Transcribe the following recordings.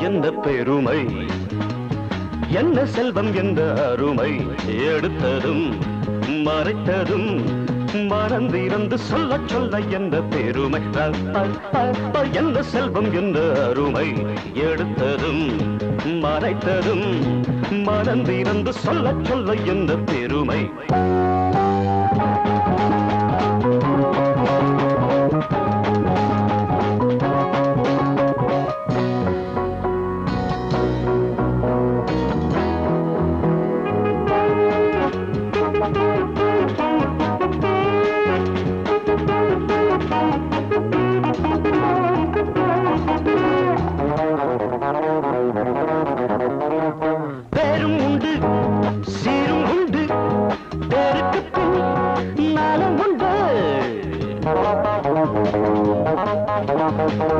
என்ன பெருமை என்ன செல்வம் என்ற அருமை எடுத்ததும் மறைத்ததும் மறந்திருந்து சொல்ல சொல்ல என்ற பெருமை என்ன செல்வம் என்ற அருமை எடுத்ததும் மறைத்ததும் மறந்திருந்து சொல்ல சொல்ல என்ற பெருமை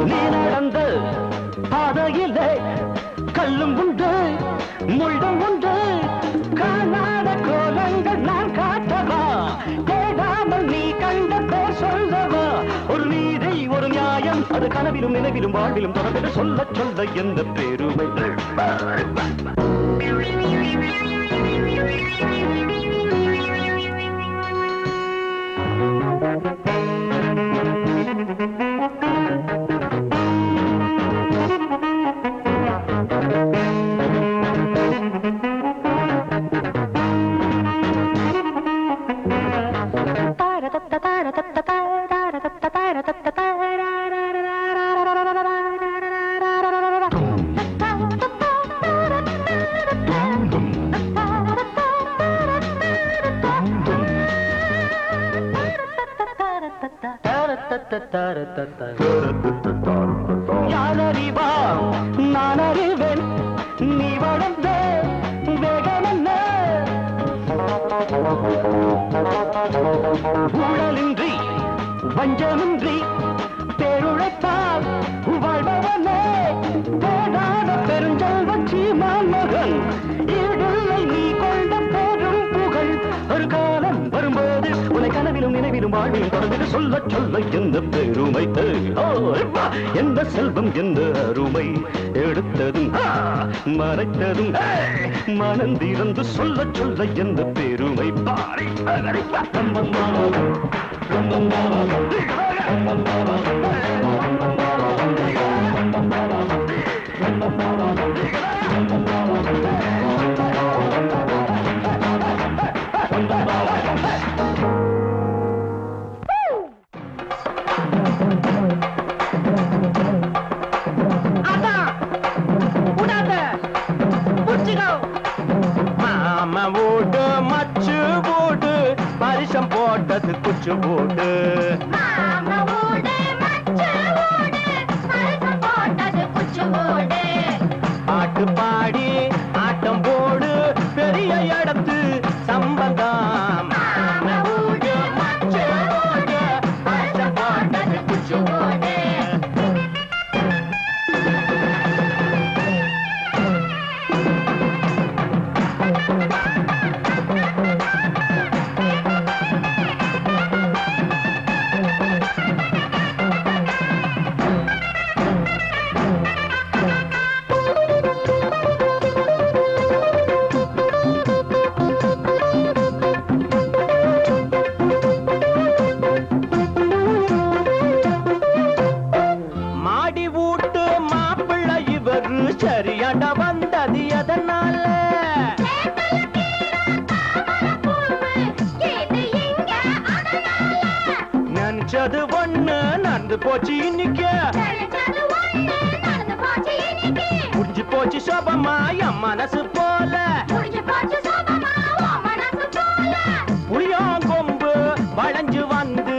நீ நடந்த பாதையிலே கல்லும் உண்டு முள்ளும் உண்டு காணாத கோலங்கள் நான் காட்டவா தேடாமல் நீ கண்ட பேர் சொல்லவா ஒரு நீதி ஒரு நியாயம் அது கனவிலும் நினைவிலும் வாழ்விலும் தொடர்ந்து சொல்ல சொல்ல எந்த பெருமை யாரறிவா நான் அறிவேன் நீ வளர்ந்த வேகமென்ன ஊழலின்றி வஞ்சமின்றி பேருழைத்தால் வாழ்பவனே பேடாத பெருஞ்செல்வன் சீமான் மகன் ஈடில்லை நீ கொண்ட பெரும் புகழ் ஒரு காலம் வரும்போது உன்னை கனவிலும் நினைவிலும் வாழ்விலும் தொடர்ந்து சொல்ல சொல்ல எந்த பெருமை எந்த செல்வம் எந்த அருமை எடுத்ததும் மறைத்ததும் மனந்திருந்து சொல்ல சொல்ல எந்த பெருமை பாரி போட்டது குச்சு போடு பாட்டு பாடி ஆட்டம் போடு பெரிய இடத்து சம்பந்தம் குச்சு போடு சரியாண்ட வந்தது எதனால நினைச்சது ஒண்ணு நடந்து போச்சு இன்னைக்கு முடிஞ்சு போச்சு சோபமா என் மனசு போல புளியாங்கொம்பு வளைஞ்சு வந்து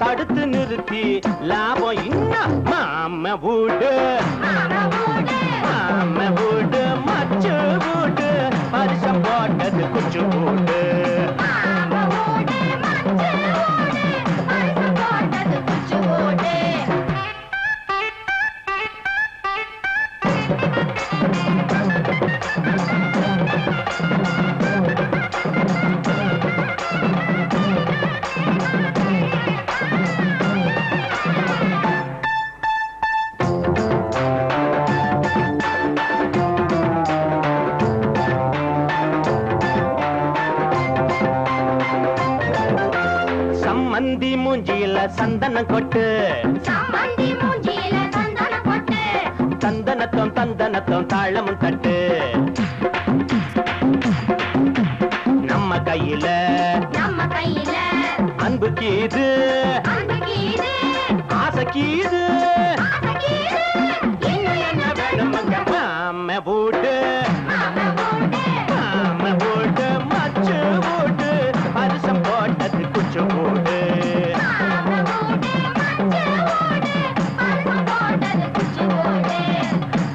தடுத்து போட்டு நிறுத்தி லாபம் இன்னும் மாம வீடு மாம வீடு மச்சு வீடு பரிசம் போட்டது குச்சு வீடு சம்மந்தி மூஞ்சியில சந்தனம் கொட்டு தந்தனத்தம் தந்தனத்தம் தாளமும் தட்டு நம்ம கையில அன்பு கீது ஆசை கீது என்ன வேணும் மாம வீடு மாம வீடு மச்சு வீடு பரிசம் போட்டது குச்சு வீடு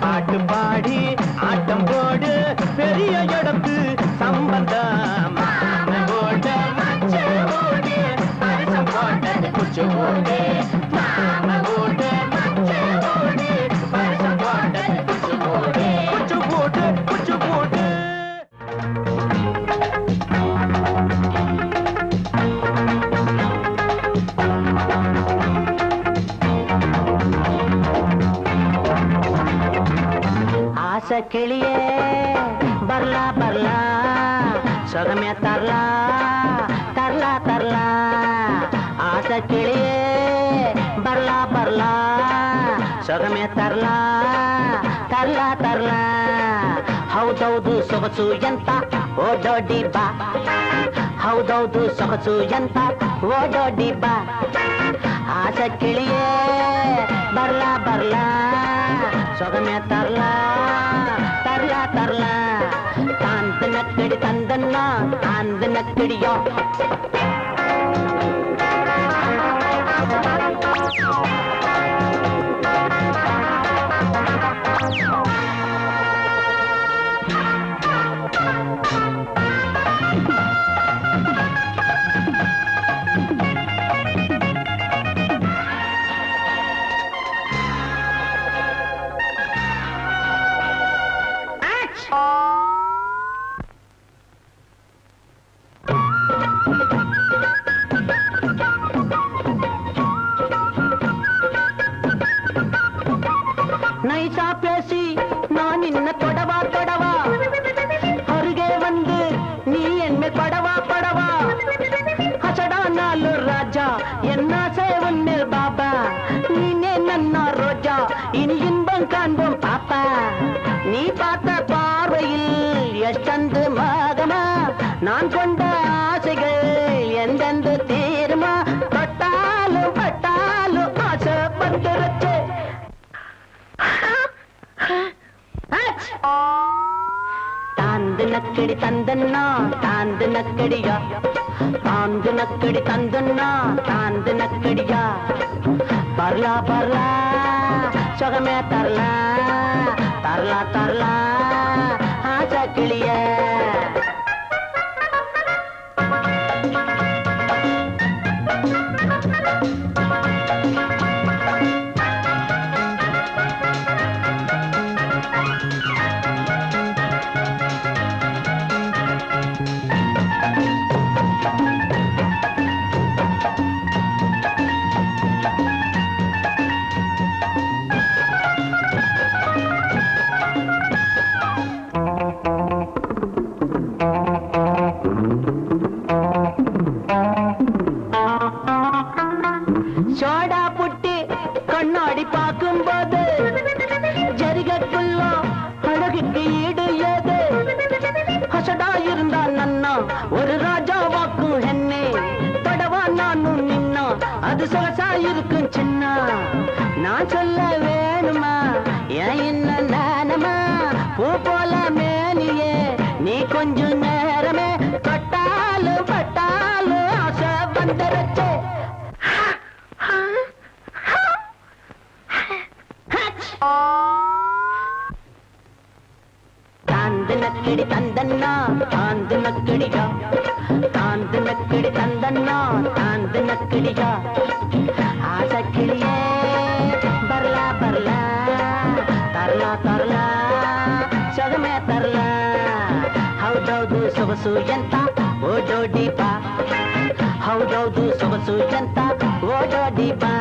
பாட்டு பாடி ஆட்டம் போடு பெரிய இடத்து சம்பந்தம் மாம வீடு மச்சு வீடு பரிசம் போட்டது குச்சு வீடு மாம வீடு மச்சு வீடு பரிசம் போட்டது குச்சு வீடு குச்சு வீடு குச்சு வீடு ஆசை கிளியே பர்லா பர்லா சுகமே தரலா தரலா தரலா ஆசை கிளியே பர்லா பர்லா ಸುಗಮೆ ತರ್ಲಾ ತರ್ಲಾ ತರ್ಲಾ ಹೌದೌದು ಸೊಗಸು ಎಂತ ಓಡೋಡಿ ಬಾ ಹೌದೌದು ಸೊಗಸು ಎಂತ ಓಡೋಡಿ ಬಾ ಆಸೆ ಕಿಳಿಯೇ ಬರ್ಲಾ ಬರ್ಲಾ ಸುಗಮೆ ತರ್ಲಾ ತರ್ಲಾ ತರ್ಲಾ ತಾಂತ ನಕ್ಕಡಿ ತಂದನ್ನ ತಾಂದ ನಕ್ಕಡಿಯೋ நைசா பேசி நான் இன்ன தொடவா தொடவா அருகே வந்து நீ என்மே படவா படவா அசடா நாலு ராஜா என்ன சேவன்னில் பாபா நீனே நன்னா ரோஜா இனி இன்பம் காண்போம் பாப்பா நீ பார்த்த பார்வையில் எஷ்டந்து மாதமா நான் கொண்ட ஆசைகள் எந்தெந்த தீருமா பட்டாலும் பட்டாலும் ஆசை பட்டுருச்சு தாந்து நக்கடி தந்தன்னா தாந்து நக்கடியா தாந்து நக்கடி தந்தன்னா தாந்து நக்கடியா பர்லா பர்லா சுகமே தரலா தரலா தரலா ஆசை கிளிய சோடா புட்டி கண்ணாடி பார்க்கும் போது ஜரிகக்குள்ள அழகுக்கு ஈடு ஏது ஹசடா இருந்தால் நன்னா ஒரு ராஜா வாக்கும் என்னே படவா நானும் நின்னா அது சொகசா இருக்கும் சின்ன நான் சொல்ல வேணுமா ஏன் என்ன நானமா பூ போல மேனியே நீ கொஞ்சம் நேரமே பட்டாலும் பட்டாலும் ஆசை வந்துருச்சு தாந்து நக்கடி தந்தன்னா தாந்து நக்கடியா தாந்து நக்கடி தந்தன்னா தாந்து நக்கடியா ஆசக்கிளியே பர்லா பர்லா தரலா தரலா ಸೊಗಮೆ ತರಲ ಹೌದೌದು ಸೊಗಸು ಎಂತ ಓಡೋಡಿ ಬಾ ಹೌದೌದು ಸೊಗಸು ಎಂತ ಓಡೋಡಿ ಬಾ